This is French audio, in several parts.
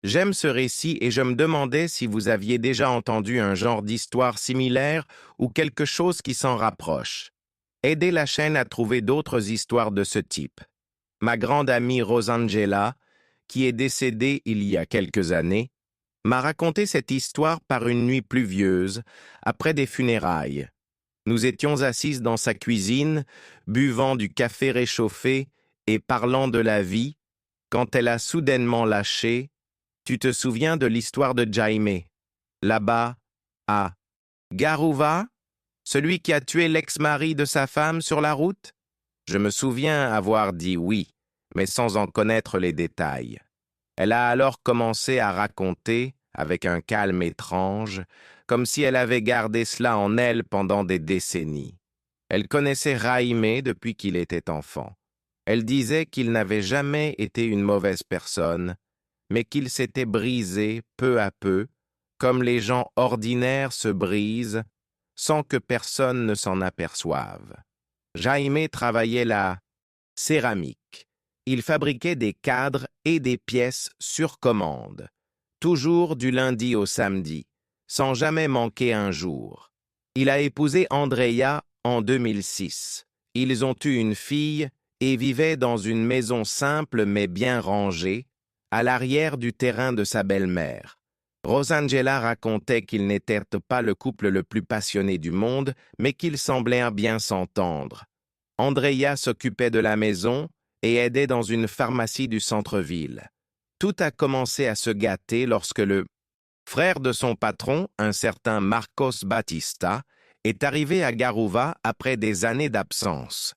J'aime ce récit et je me demandais si vous aviez déjà entendu un genre d'histoire similaire ou quelque chose qui s'en rapproche. Aidez la chaîne à trouver d'autres histoires de ce type. Ma grande amie Rosangela, qui est décédée il y a quelques années, m'a raconté cette histoire par une nuit pluvieuse, après des funérailles. Nous étions assises dans sa cuisine, buvant du café réchauffé et parlant de la vie, quand elle a soudainement lâché: tu te souviens de l'histoire de Jaime, là-bas, à Garuva, celui qui a tué l'ex-mari de sa femme sur la route? Je me souviens avoir dit oui, mais sans en connaître les détails. Elle a alors commencé à raconter, avec un calme étrange, comme si elle avait gardé cela en elle pendant des décennies. Elle connaissait Jaime depuis qu'il était enfant. Elle disait qu'il n'avait jamais été une mauvaise personne, mais qu'il s'était brisé peu à peu, comme les gens ordinaires se brisent, sans que personne ne s'en aperçoive. Jaime travaillait la céramique. Il fabriquait des cadres et des pièces sur commande, toujours du lundi au samedi, sans jamais manquer un jour. Il a épousé Andrea en 2006. Ils ont eu une fille et vivaient dans une maison simple mais bien rangée, à l'arrière du terrain de sa belle-mère. Rosangela racontait qu'ils n'étaient pas le couple le plus passionné du monde, mais qu'ils semblaient bien s'entendre. Andrea s'occupait de la maison et aidait dans une pharmacie du centre-ville. Tout a commencé à se gâter lorsque le frère de son patron, un certain Marcos Batista, est arrivé à Garuva après des années d'absence.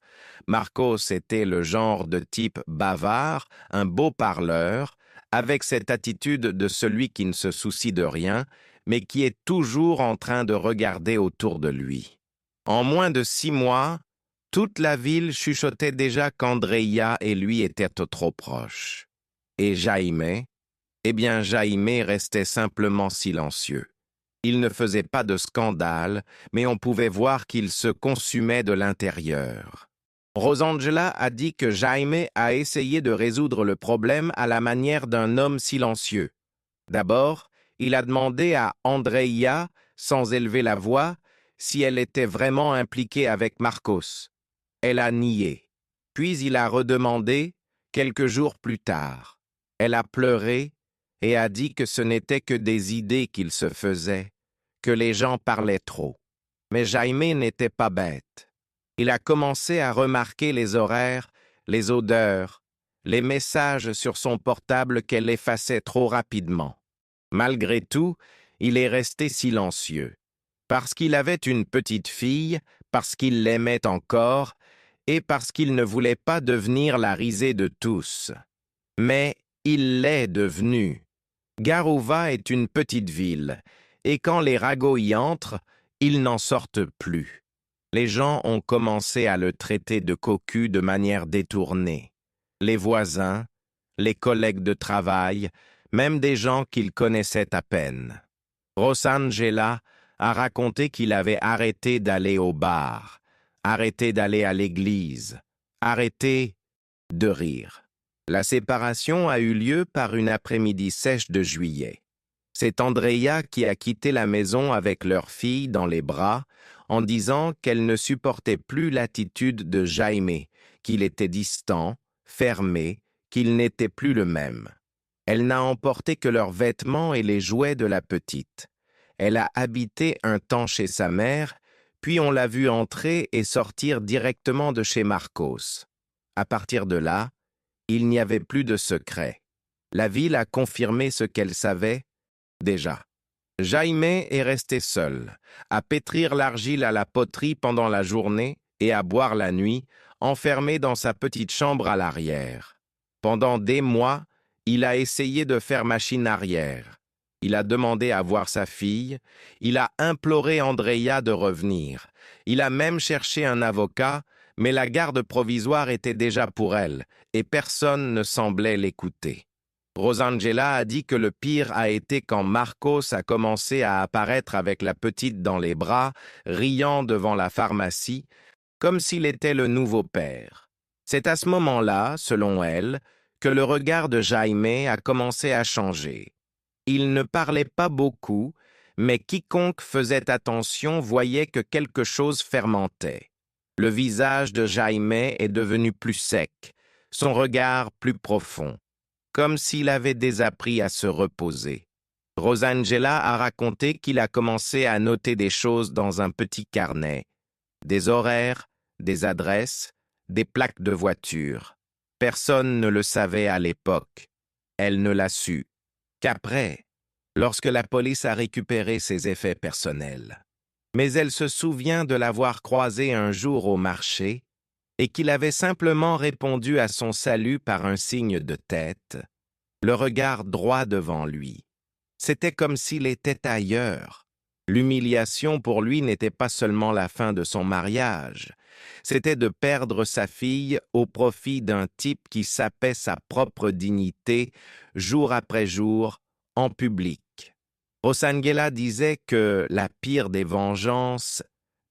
Marcos était le genre de type bavard, un beau parleur, avec cette attitude de celui qui ne se soucie de rien, mais qui est toujours en train de regarder autour de lui. En moins de 6 mois, toute la ville chuchotait déjà qu'Andrea et lui étaient trop proches. Et Jaime? Eh bien, Jaime restait simplement silencieux. Il ne faisait pas de scandale, mais on pouvait voir qu'il se consumait de l'intérieur. Rosangela a dit que Jaime a essayé de résoudre le problème à la manière d'un homme silencieux. D'abord, il a demandé à Andrea, sans élever la voix, si elle était vraiment impliquée avec Marcos. Elle a nié. Puis il a redemandé, quelques jours plus tard. Elle a pleuré et a dit que ce n'était que des idées qu'il se faisait, que les gens parlaient trop. Mais Jaime n'était pas bête. Il a commencé à remarquer les horaires, les odeurs, les messages sur son portable qu'elle effaçait trop rapidement. Malgré tout, il est resté silencieux. Parce qu'il avait une petite fille, parce qu'il l'aimait encore, et parce qu'il ne voulait pas devenir la risée de tous. Mais il l'est devenu. Garuva est une petite ville, et quand les ragots y entrent, ils n'en sortent plus. Les gens ont commencé à le traiter de cocu de manière détournée. Les voisins, les collègues de travail, même des gens qu'il connaissait à peine. Rosangela a raconté qu'il avait arrêté d'aller au bar, arrêté d'aller à l'église, arrêté de rire. La séparation a eu lieu par une après-midi sèche de juillet. C'est Andrea qui a quitté la maison avec leur fille dans les bras en disant qu'elle ne supportait plus l'attitude de Jaime, qu'il était distant, fermé, qu'il n'était plus le même. Elle n'a emporté que leurs vêtements et les jouets de la petite. Elle a habité un temps chez sa mère, puis on l'a vue entrer et sortir directement de chez Marcos. À partir de là, il n'y avait plus de secret. La ville a confirmé ce qu'elle savait déjà. Jaime est resté seul, à pétrir l'argile à la poterie pendant la journée et à boire la nuit, enfermé dans sa petite chambre à l'arrière. Pendant des mois, il a essayé de faire machine arrière. Il a demandé à voir sa fille, il a imploré Andrea de revenir. Il a même cherché un avocat, mais la garde provisoire était déjà pour elle, et personne ne semblait l'écouter. Rosangela a dit que le pire a été quand Marcos a commencé à apparaître avec la petite dans les bras, riant devant la pharmacie, comme s'il était le nouveau père. C'est à ce moment-là, selon elle, que le regard de Jaime a commencé à changer. Il ne parlait pas beaucoup, mais quiconque faisait attention voyait que quelque chose fermentait. Le visage de Jaime est devenu plus sec, son regard plus profond, comme s'il avait désappris à se reposer. Rosangela a raconté qu'il a commencé à noter des choses dans un petit carnet, des horaires, des adresses, des plaques de voiture. Personne ne le savait à l'époque. Elle ne l'a su qu'après, lorsque la police a récupéré ses effets personnels. Mais elle se souvient de l'avoir croisé un jour au marché et qu'il avait simplement répondu à son salut par un signe de tête, le regard droit devant lui. C'était comme s'il était ailleurs. L'humiliation pour lui n'était pas seulement la fin de son mariage, c'était de perdre sa fille au profit d'un type qui sapait sa propre dignité jour après jour en public. Rosangela disait que la pire des vengeances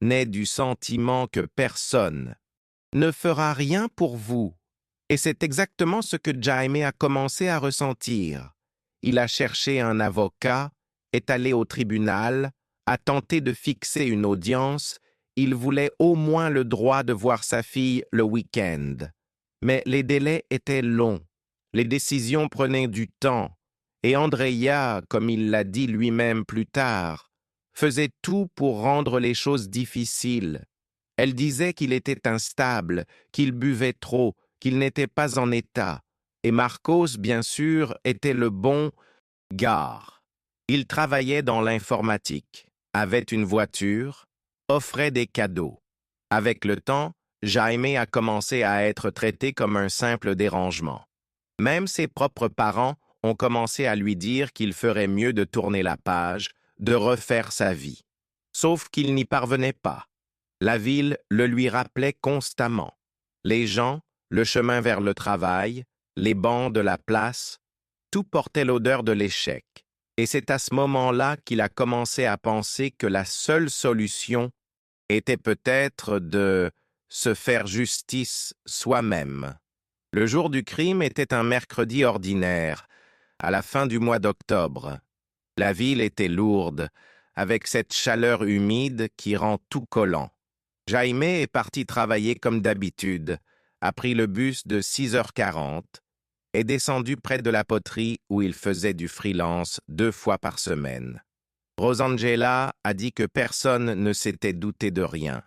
naît du sentiment que personne ne fera rien pour vous. Et c'est exactement ce que Jaime a commencé à ressentir. Il a cherché un avocat, est allé au tribunal, a tenté de fixer une audience. Il voulait au moins le droit de voir sa fille le week-end. Mais les délais étaient longs, les décisions prenaient du temps, et Andrea, comme il l'a dit lui-même plus tard, faisait tout pour rendre les choses difficiles. Elle disait qu'il était instable, qu'il buvait trop, qu'il n'était pas en état. Et Marcos, bien sûr, était le bon gars. Il travaillait dans l'informatique, avait une voiture, offrait des cadeaux. Avec le temps, Jaime a commencé à être traité comme un simple dérangement. Même ses propres parents ont commencé à lui dire qu'il ferait mieux de tourner la page, de refaire sa vie. Sauf qu'il n'y parvenait pas. La ville le lui rappelait constamment. Les gens, le chemin vers le travail, les bancs de la place, tout portait l'odeur de l'échec. Et c'est à ce moment-là qu'il a commencé à penser que la seule solution était peut-être de se faire justice soi-même. Le jour du crime était un mercredi ordinaire, à la fin du mois d'octobre. La ville était lourde, avec cette chaleur humide qui rend tout collant. Jaime est parti travailler comme d'habitude, a pris le bus de 6h40, est descendu près de la poterie où il faisait du freelance 2 fois par semaine. Rosangela a dit que personne ne s'était douté de rien.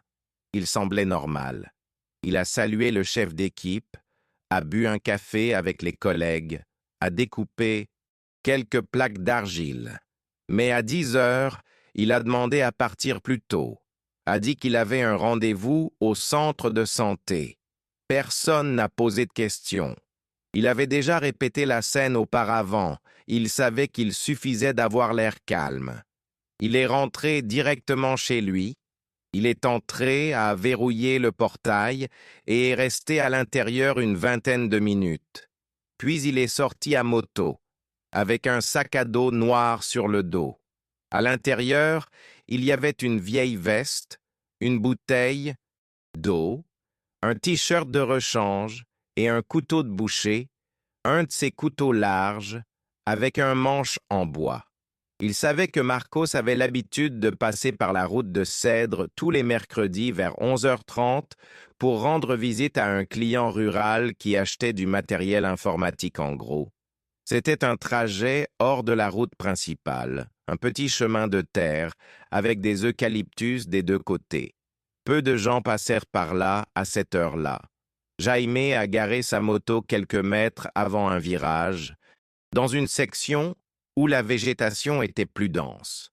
Il semblait normal. Il a salué le chef d'équipe, a bu un café avec les collègues, a découpé quelques plaques d'argile. Mais à 10h, il a demandé à partir plus tôt, a dit qu'il avait un rendez-vous au centre de santé. Personne n'a posé de questions. Il avait déjà répété la scène auparavant, il savait qu'il suffisait d'avoir l'air calme. Il est rentré directement chez lui, il est entré, a verrouillé le portail et est resté à l'intérieur une vingtaine de minutes. Puis il est sorti à moto, avec un sac à dos noir sur le dos. À l'intérieur, il y avait une vieille veste, une bouteille d'eau, un t-shirt de rechange et un couteau de boucher, un de ces couteaux larges, avec un manche en bois. Il savait que Marcos avait l'habitude de passer par la route de Cèdre tous les mercredis vers 11h30 pour rendre visite à un client rural qui achetait du matériel informatique en gros. C'était un trajet hors de la route principale, un petit chemin de terre avec des eucalyptus des deux côtés. Peu de gens passèrent par là à cette heure-là. Jaime a garé sa moto quelques mètres avant un virage, dans une section où la végétation était plus dense.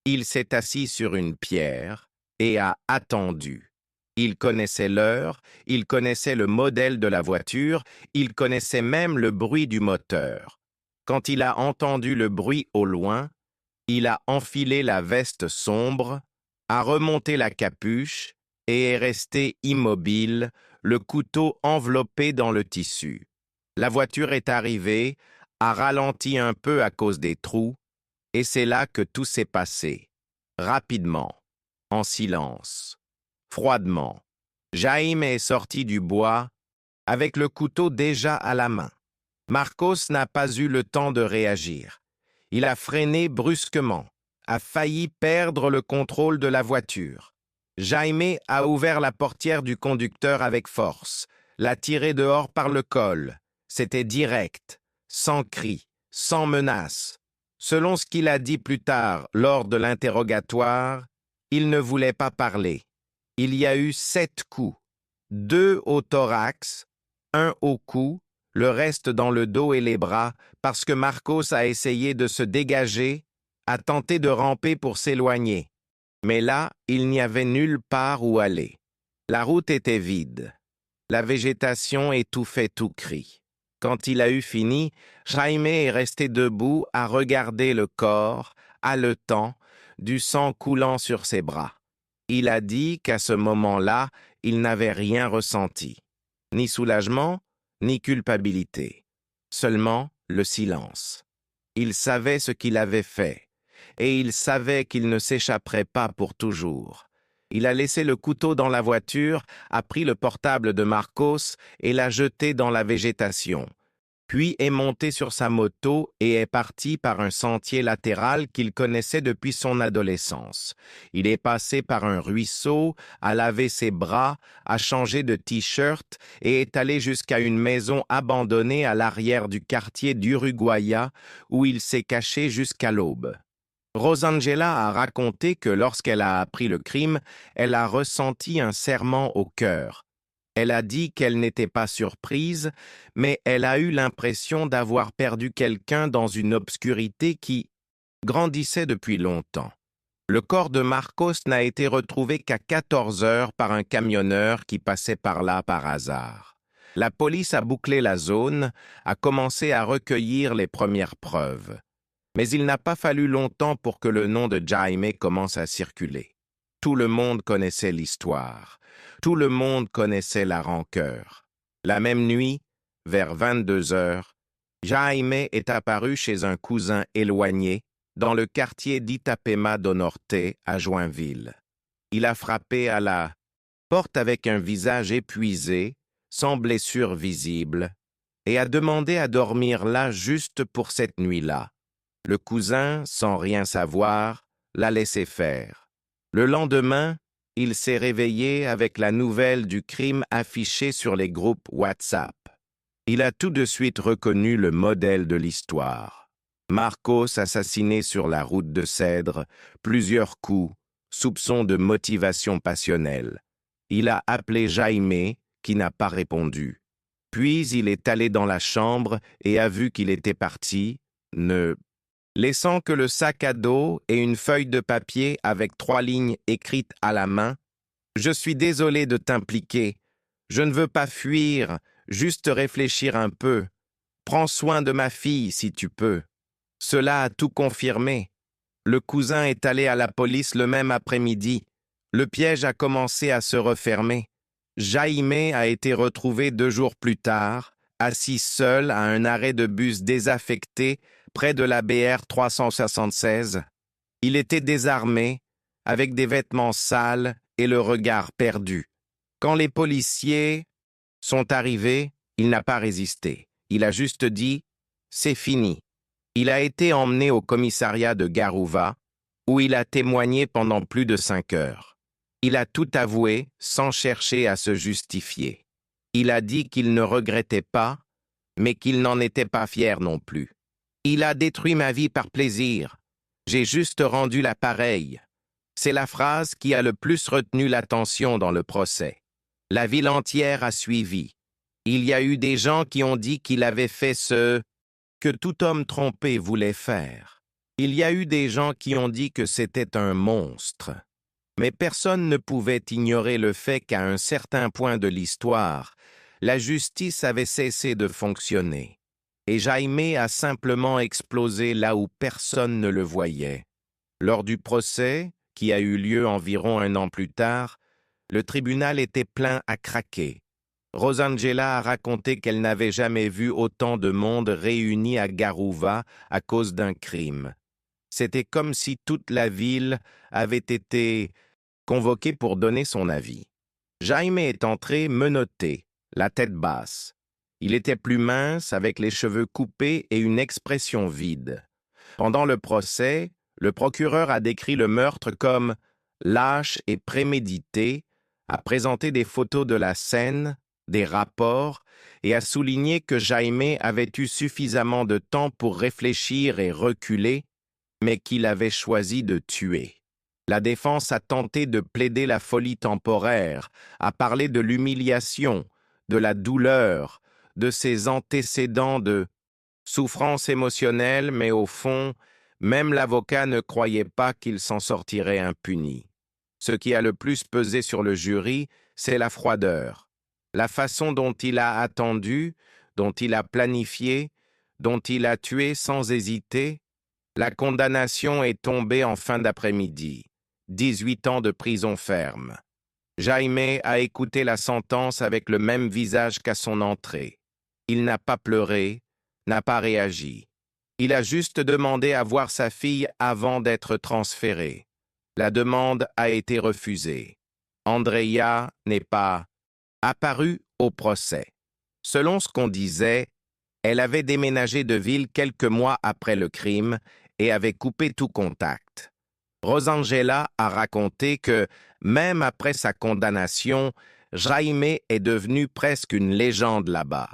Il s'est assis sur une pierre et a attendu. Il connaissait l'heure, il connaissait le modèle de la voiture, il connaissait même le bruit du moteur. Quand il a entendu le bruit au loin, il a enfilé la veste sombre, a remonté la capuche et est resté immobile, le couteau enveloppé dans le tissu. La voiture est arrivée, a ralenti un peu à cause des trous, et c'est là que tout s'est passé. Rapidement, en silence, froidement. Jaime est sorti du bois avec le couteau déjà à la main. Marcos n'a pas eu le temps de réagir. Il a freiné brusquement, a failli perdre le contrôle de la voiture. Jaime a ouvert la portière du conducteur avec force, l'a tiré dehors par le col. C'était direct, sans cri, sans menace. Selon ce qu'il a dit plus tard lors de l'interrogatoire, il ne voulait pas parler. Il y a eu 7 coups, 2 au thorax, 1 au cou, le reste dans le dos et les bras, parce que Marcos a essayé de se dégager, a tenté de ramper pour s'éloigner. Mais là, il n'y avait nulle part où aller. La route était vide. La végétation étouffait tout cri. Quand il a eu fini, Jaime est resté debout à regarder le corps, haletant, du sang coulant sur ses bras. Il a dit qu'à ce moment-là, il n'avait rien ressenti. Ni soulagement, ni culpabilité. Seulement le silence. Il savait ce qu'il avait fait, et il savait qu'il ne s'échapperait pas pour toujours. Il a laissé le couteau dans la voiture, a pris le portable de Marcos et l'a jeté dans la végétation, puis est monté sur sa moto et est parti par un sentier latéral qu'il connaissait depuis son adolescence. Il est passé par un ruisseau, a lavé ses bras, a changé de t-shirt et est allé jusqu'à une maison abandonnée à l'arrière du quartier d'Uruguaya où il s'est caché jusqu'à l'aube. Rosangela a raconté que lorsqu'elle a appris le crime, elle a ressenti un serrement au cœur. Elle a dit qu'elle n'était pas surprise, mais elle a eu l'impression d'avoir perdu quelqu'un dans une obscurité qui grandissait depuis longtemps. Le corps de Marcos n'a été retrouvé qu'à 14 heures par un camionneur qui passait par là par hasard. La police a bouclé la zone, a commencé à recueillir les premières preuves. Mais il n'a pas fallu longtemps pour que le nom de Jaime commence à circuler. Tout le monde connaissait l'histoire. Tout le monde connaissait la rancœur. La même nuit, vers 22 heures, Jaime est apparu chez un cousin éloigné dans le quartier d'Itapema do Norte à Joinville. Il a frappé à la porte avec un visage épuisé, sans blessure visible, et a demandé à dormir là juste pour cette nuit-là. Le cousin, sans rien savoir, l'a laissé faire. Le lendemain, il s'est réveillé avec la nouvelle du crime affichée sur les groupes WhatsApp. Il a tout de suite reconnu le modèle de l'histoire. Marcos assassiné sur la route de Cèdre, plusieurs coups, soupçon de motivation passionnelle. Il a appelé Jaime, qui n'a pas répondu. Puis il est allé dans la chambre et a vu qu'il était parti, ne laissant que le sac à dos et une feuille de papier avec 3 lignes écrites à la main. « Je suis désolé de t'impliquer. Je ne veux pas fuir, juste réfléchir un peu. Prends soin de ma fille si tu peux. » Cela a tout confirmé. Le cousin est allé à la police le même après-midi. Le piège a commencé à se refermer. Jaime a été retrouvé 2 jours plus tard, assis seul à un arrêt de bus désaffecté près de la BR 376. Il était désarmé, avec des vêtements sales et le regard perdu. Quand les policiers sont arrivés, il n'a pas résisté. Il a juste dit « c'est fini ». Il a été emmené au commissariat de Garuva, où il a témoigné pendant plus de 5 heures. Il a tout avoué sans chercher à se justifier. Il a dit qu'il ne regrettait pas, mais qu'il n'en était pas fier non plus. Il a détruit ma vie par plaisir. J'ai juste rendu l'appareil. C'est la phrase qui a le plus retenu l'attention dans le procès. La ville entière a suivi. Il y a eu des gens qui ont dit qu'il avait fait ce que tout homme trompé voulait faire. Il y a eu des gens qui ont dit que c'était un monstre. Mais personne ne pouvait ignorer le fait qu'à un certain point de l'histoire, la justice avait cessé de fonctionner. Et Jaime a simplement explosé là où personne ne le voyait. Lors du procès, qui a eu lieu environ 1 an plus tard, le tribunal était plein à craquer. Rosangela a raconté qu'elle n'avait jamais vu autant de monde réuni à Garuva à cause d'un crime. C'était comme si toute la ville avait été convoquée pour donner son avis. Jaime est entré menotté, la tête basse. Il était plus mince, avec les cheveux coupés et une expression vide. Pendant le procès, le procureur a décrit le meurtre comme lâche et prémédité, a présenté des photos de la scène, des rapports, et a souligné que Jaime avait eu suffisamment de temps pour réfléchir et reculer, mais qu'il avait choisi de tuer. La défense a tenté de plaider la folie temporaire, a parlé de l'humiliation, de la douleur, de ses antécédents de souffrance émotionnelle, mais au fond, même l'avocat ne croyait pas qu'il s'en sortirait impuni. Ce qui a le plus pesé sur le jury, c'est la froideur. La façon dont il a attendu, dont il a planifié, dont il a tué sans hésiter. La condamnation est tombée en fin d'après-midi. 18 ans de prison ferme. Jaime a écouté la sentence avec le même visage qu'à son entrée. Il n'a pas pleuré, n'a pas réagi. Il a juste demandé à voir sa fille avant d'être transféré. La demande a été refusée. Andrea n'est pas apparue au procès. Selon ce qu'on disait, elle avait déménagé de ville quelques mois après le crime et avait coupé tout contact. Rosangela a raconté que, même après sa condamnation, Jaime est devenu presque une légende là-bas.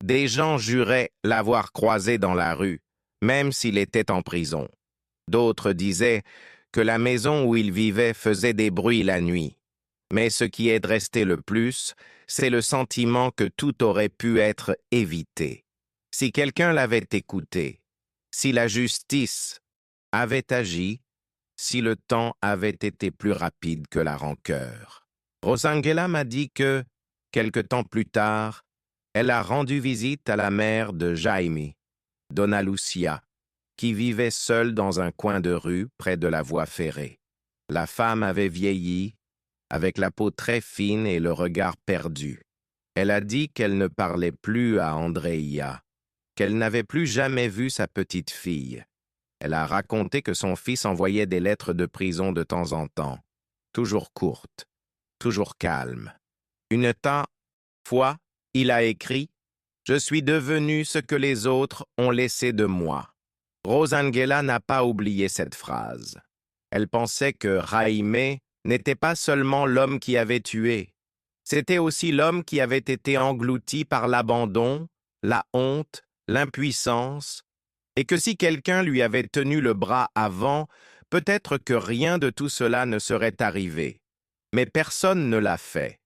Des gens juraient l'avoir croisé dans la rue, même s'il était en prison. D'autres disaient que la maison où il vivait faisait des bruits la nuit. Mais ce qui est resté le plus, c'est le sentiment que tout aurait pu être évité. Si quelqu'un l'avait écouté, si la justice avait agi, si le temps avait été plus rapide que la rancœur. Rosangela m'a dit que, quelque temps plus tard, elle a rendu visite à la mère de Jaime, Donna Lucia, qui vivait seule dans un coin de rue près de la voie ferrée. La femme avait vieilli, avec la peau très fine et le regard perdu. Elle a dit qu'elle ne parlait plus à Andrea, qu'elle n'avait plus jamais vu sa petite fille. Elle a raconté que son fils envoyait des lettres de prison de temps en temps, toujours courtes, toujours calmes. Une fois, il a écrit « Je suis devenu ce que les autres ont laissé de moi ». Rosangela n'a pas oublié cette phrase. Elle pensait que Jaime n'était pas seulement l'homme qui avait tué, c'était aussi l'homme qui avait été englouti par l'abandon, la honte, l'impuissance, et que si quelqu'un lui avait tenu le bras avant, peut-être que rien de tout cela ne serait arrivé. Mais personne ne l'a fait.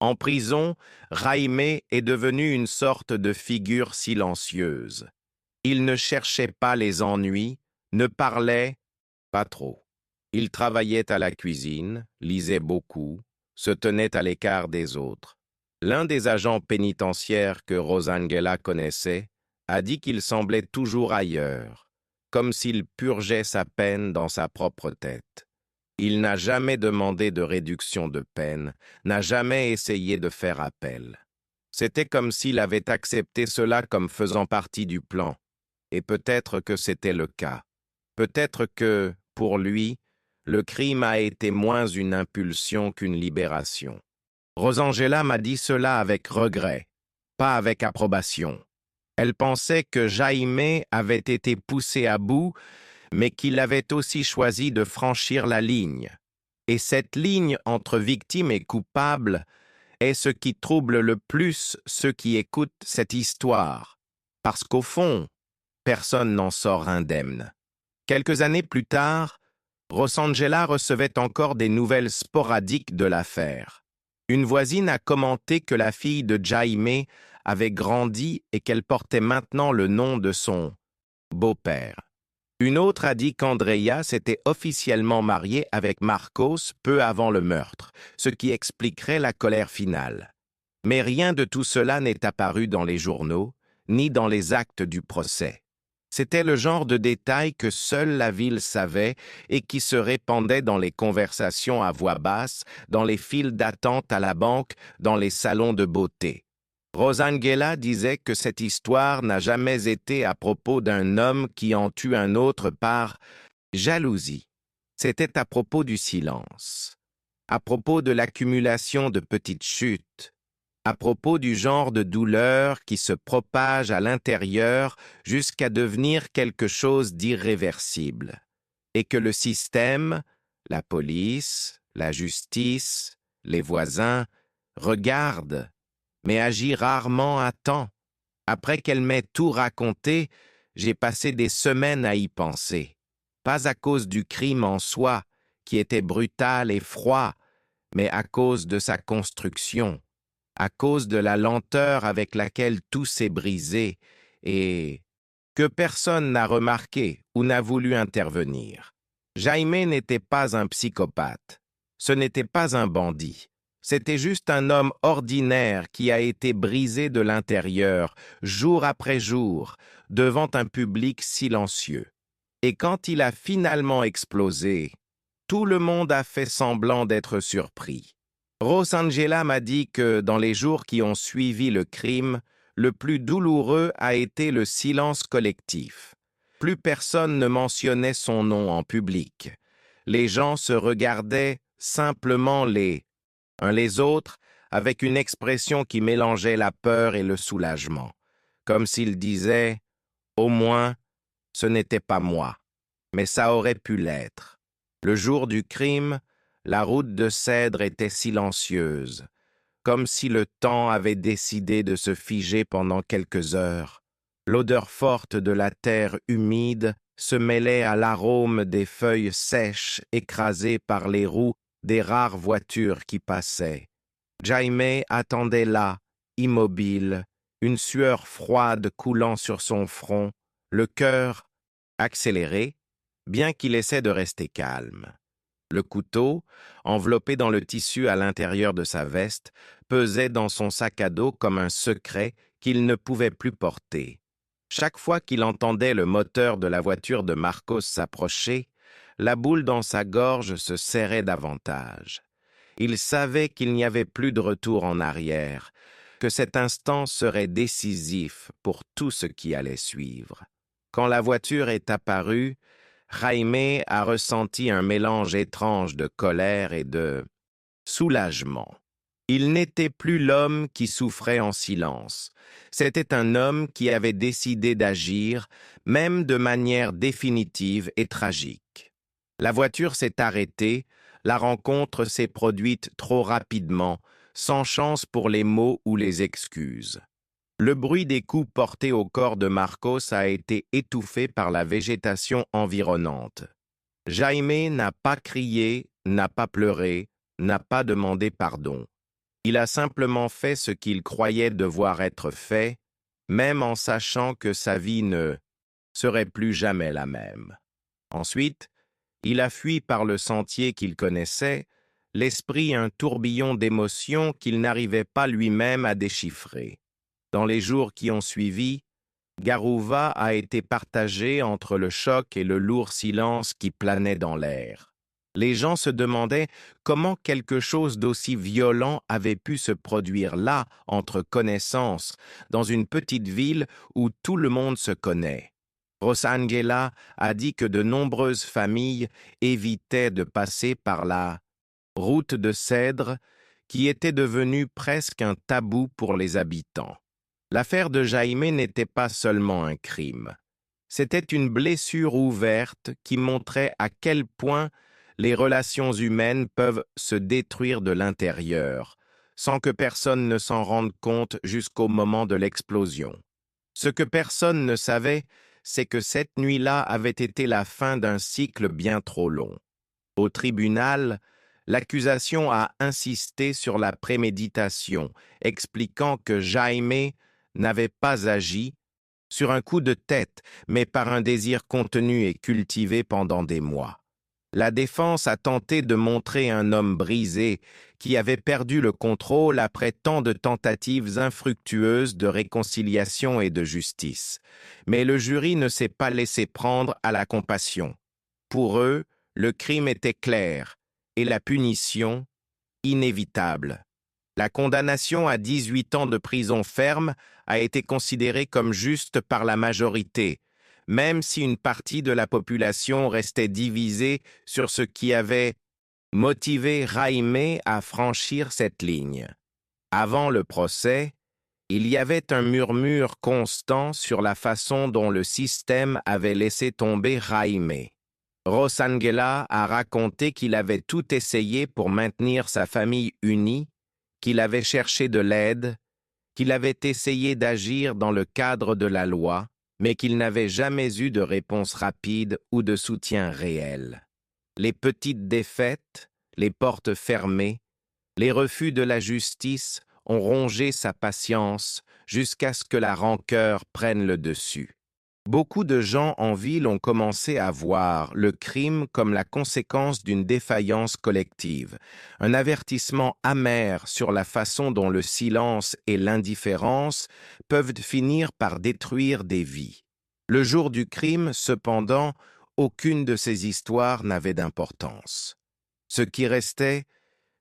En prison, Jaime est devenu une sorte de figure silencieuse. Il ne cherchait pas les ennuis, ne parlait pas trop. Il travaillait à la cuisine, lisait beaucoup, se tenait à l'écart des autres. L'un des agents pénitentiaires que Rosangela connaissait a dit qu'il semblait toujours ailleurs, comme s'il purgeait sa peine dans sa propre tête. Il n'a jamais demandé de réduction de peine, n'a jamais essayé de faire appel. C'était comme s'il avait accepté cela comme faisant partie du plan, et peut-être que c'était le cas. Peut-être que, pour lui, le crime a été moins une impulsion qu'une libération. Rosangela m'a dit cela avec regret, pas avec approbation. Elle pensait que Jaime avait été poussé à bout, mais qu'il avait aussi choisi de franchir la ligne. Et cette ligne entre victime et coupable est ce qui trouble le plus ceux qui écoutent cette histoire, parce qu'au fond, personne n'en sort indemne. Quelques années plus tard, Rosangela recevait encore des nouvelles sporadiques de l'affaire. Une voisine a commenté que la fille de Jaime avait grandi et qu'elle portait maintenant le nom de son beau-père. Une autre a dit qu'Andrea s'était officiellement mariée avec Marcos peu avant le meurtre, ce qui expliquerait la colère finale. Mais rien de tout cela n'est apparu dans les journaux, ni dans les actes du procès. C'était le genre de détail que seule la ville savait et qui se répandait dans les conversations à voix basse, dans les files d'attente à la banque, dans les salons de beauté. Rosangela disait que cette histoire n'a jamais été à propos d'un homme qui en tue un autre par jalousie. C'était à propos du silence, à propos de l'accumulation de petites chutes, à propos du genre de douleur qui se propage à l'intérieur jusqu'à devenir quelque chose d'irréversible, et que le système, la police, la justice, les voisins, regardent, mais agit rarement à temps. Après qu'elle m'ait tout raconté, j'ai passé des semaines à y penser. Pas à cause du crime en soi, qui était brutal et froid, mais à cause de sa construction, à cause de la lenteur avec laquelle tout s'est brisé et que personne n'a remarqué ou n'a voulu intervenir. Jaime n'était pas un psychopathe, ce n'était pas un bandit. C'était juste un homme ordinaire qui a été brisé de l'intérieur, jour après jour, devant un public silencieux. Et quand il a finalement explosé, tout le monde a fait semblant d'être surpris. Rosangela m'a dit que dans les jours qui ont suivi le crime, le plus douloureux a été le silence collectif. Plus personne ne mentionnait son nom en public. Les gens se regardaient simplement les autres avec une expression qui mélangeait la peur et le soulagement, comme s'ils disaient « Au moins, ce n'était pas moi, mais ça aurait pu l'être ». Le jour du crime, la route de cèdre était silencieuse, comme si le temps avait décidé de se figer pendant quelques heures. L'odeur forte de la terre humide se mêlait à l'arôme des feuilles sèches écrasées par les roues des rares voitures qui passaient. Jaime attendait là, immobile, une sueur froide coulant sur son front, le cœur accéléré, bien qu'il essaie de rester calme. Le couteau, enveloppé dans le tissu à l'intérieur de sa veste, pesait dans son sac à dos comme un secret qu'il ne pouvait plus porter. Chaque fois qu'il entendait le moteur de la voiture de Marcos s'approcher, la boule dans sa gorge se serrait davantage. Il savait qu'il n'y avait plus de retour en arrière, que cet instant serait décisif pour tout ce qui allait suivre. Quand la voiture est apparue, Jaime a ressenti un mélange étrange de colère et de soulagement. Il n'était plus l'homme qui souffrait en silence. C'était un homme qui avait décidé d'agir, même de manière définitive et tragique. La voiture s'est arrêtée, la rencontre s'est produite trop rapidement, sans chance pour les mots ou les excuses. Le bruit des coups portés au corps de Marcos a été étouffé par la végétation environnante. Jaime n'a pas crié, n'a pas pleuré, n'a pas demandé pardon. Il a simplement fait ce qu'il croyait devoir être fait, même en sachant que sa vie ne serait plus jamais la même. Ensuite, il a fui par le sentier qu'il connaissait, l'esprit un tourbillon d'émotions qu'il n'arrivait pas lui-même à déchiffrer. Dans les jours qui ont suivi, Garuva a été partagé entre le choc et le lourd silence qui planait dans l'air. Les gens se demandaient comment quelque chose d'aussi violent avait pu se produire là, entre connaissances, dans une petite ville où tout le monde se connaît. Rosangela a dit que de nombreuses familles évitaient de passer par la route de cèdre qui était devenue presque un tabou pour les habitants. L'affaire de Jaime n'était pas seulement un crime. C'était une blessure ouverte qui montrait à quel point les relations humaines peuvent se détruire de l'intérieur, sans que personne ne s'en rende compte jusqu'au moment de l'explosion. Ce que personne ne savait, c'est que cette nuit-là avait été la fin d'un cycle bien trop long. Au tribunal, l'accusation a insisté sur la préméditation, expliquant que Jaime n'avait pas agi sur un coup de tête, mais par un désir contenu et cultivé pendant des mois. La défense a tenté de montrer un homme brisé qui avait perdu le contrôle après tant de tentatives infructueuses de réconciliation et de justice. Mais le jury ne s'est pas laissé prendre à la compassion. Pour eux, le crime était clair et la punition inévitable. La condamnation à 18 ans de prison ferme a été considérée comme juste par la majorité, même si une partie de la population restait divisée sur ce qui avait motivé Jaime à franchir cette ligne. Avant le procès, il y avait un murmure constant sur la façon dont le système avait laissé tomber Jaime. Rosangela a raconté qu'il avait tout essayé pour maintenir sa famille unie, qu'il avait cherché de l'aide, qu'il avait essayé d'agir dans le cadre de la loi, mais qu'il n'avait jamais eu de réponse rapide ou de soutien réel. Les petites défaites, les portes fermées, les refus de la justice ont rongé sa patience jusqu'à ce que la rancœur prenne le dessus. Beaucoup de gens en ville ont commencé à voir le crime comme la conséquence d'une défaillance collective, un avertissement amer sur la façon dont le silence et l'indifférence peuvent finir par détruire des vies. Le jour du crime, cependant, aucune de ces histoires n'avait d'importance. Ce qui restait,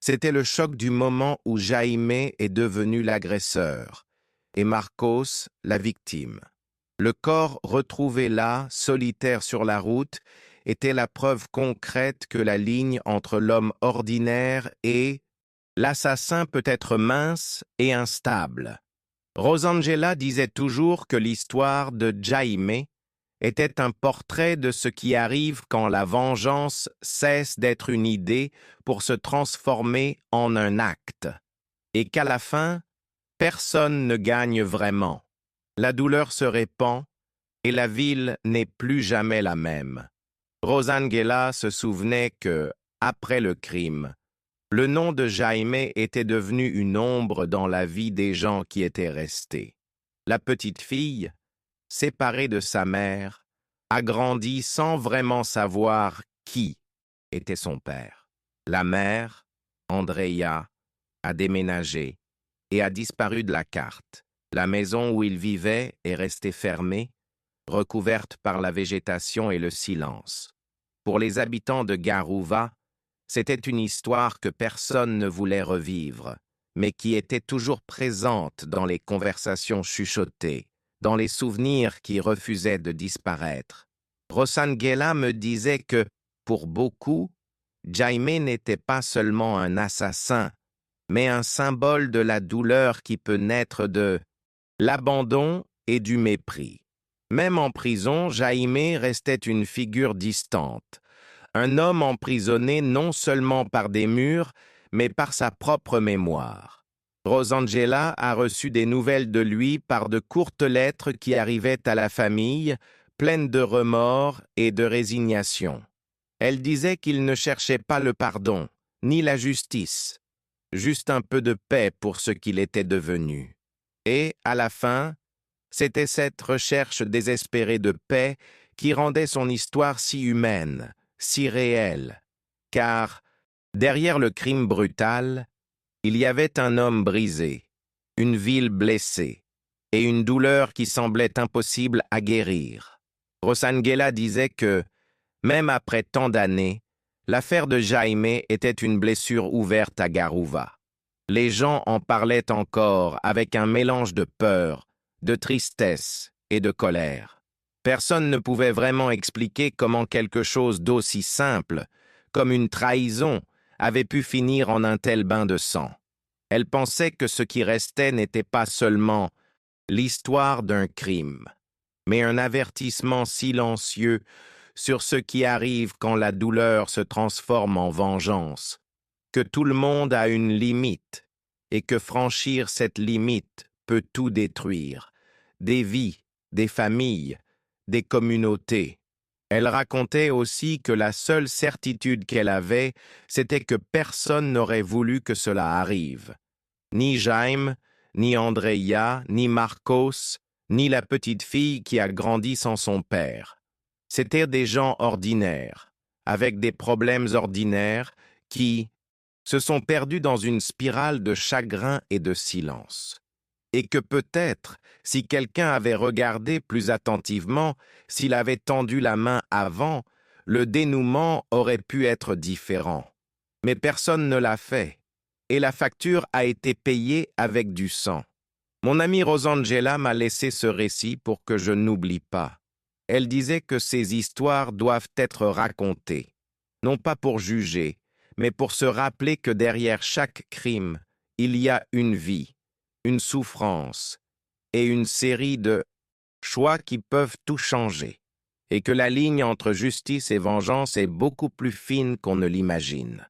c'était le choc du moment où Jaime est devenu l'agresseur et Marcos la victime. Le corps retrouvé là, solitaire sur la route, était la preuve concrète que la ligne entre l'homme ordinaire et l'assassin peut être mince et instable. Rosangela disait toujours que l'histoire de Jaime était un portrait de ce qui arrive quand la vengeance cesse d'être une idée pour se transformer en un acte, et qu'à la fin, personne ne gagne vraiment. La douleur se répand et la ville n'est plus jamais la même. Rosangela se souvenait que, après le crime, le nom de Jaime était devenu une ombre dans la vie des gens qui étaient restés. La petite fille, séparée de sa mère, a grandi sans vraiment savoir qui était son père. La mère, Andrea, a déménagé et a disparu de la carte. La maison où il vivait est restée fermée, recouverte par la végétation et le silence. Pour les habitants de Garuva, c'était une histoire que personne ne voulait revivre, mais qui était toujours présente dans les conversations chuchotées, dans les souvenirs qui refusaient de disparaître. Rosangela me disait que, pour beaucoup, Jaime n'était pas seulement un assassin, mais un symbole de la douleur qui peut naître de l'abandon et du mépris. Même en prison, Jaime restait une figure distante, un homme emprisonné non seulement par des murs, mais par sa propre mémoire. Rosangela a reçu des nouvelles de lui par de courtes lettres qui arrivaient à la famille, pleines de remords et de résignation. Elle disait qu'il ne cherchait pas le pardon, ni la justice, juste un peu de paix pour ce qu'il était devenu. Et, à la fin, c'était cette recherche désespérée de paix qui rendait son histoire si humaine, si réelle, car, derrière le crime brutal, il y avait un homme brisé, une ville blessée, et une douleur qui semblait impossible à guérir. Rosangela disait que, même après tant d'années, l'affaire de Jaime était une blessure ouverte à Garuva. Les gens en parlaient encore avec un mélange de peur, de tristesse et de colère. Personne ne pouvait vraiment expliquer comment quelque chose d'aussi simple, comme une trahison, avait pu finir en un tel bain de sang. Elle pensait que ce qui restait n'était pas seulement l'histoire d'un crime, mais un avertissement silencieux sur ce qui arrive quand la douleur se transforme en vengeance, que tout le monde a une limite et que franchir cette limite peut tout détruire, des vies, des familles, des communautés. Elle racontait aussi que la seule certitude qu'elle avait, c'était que personne n'aurait voulu que cela arrive. Ni Jaime, ni Andrea, ni Marcos, ni la petite fille qui a grandi sans son père. C'étaient des gens ordinaires, avec des problèmes ordinaires, qui se sont perdus dans une spirale de chagrin et de silence. Et que peut-être, si quelqu'un avait regardé plus attentivement, s'il avait tendu la main avant, le dénouement aurait pu être différent. Mais personne ne l'a fait, et la facture a été payée avec du sang. Mon amie Rosangela m'a laissé ce récit pour que je n'oublie pas. Elle disait que ces histoires doivent être racontées, non pas pour juger, mais pour se rappeler que derrière chaque crime, Il y a une vie, une souffrance et une série de choix qui peuvent tout changer, et que la ligne entre justice et vengeance est beaucoup plus fine qu'on ne l'imagine.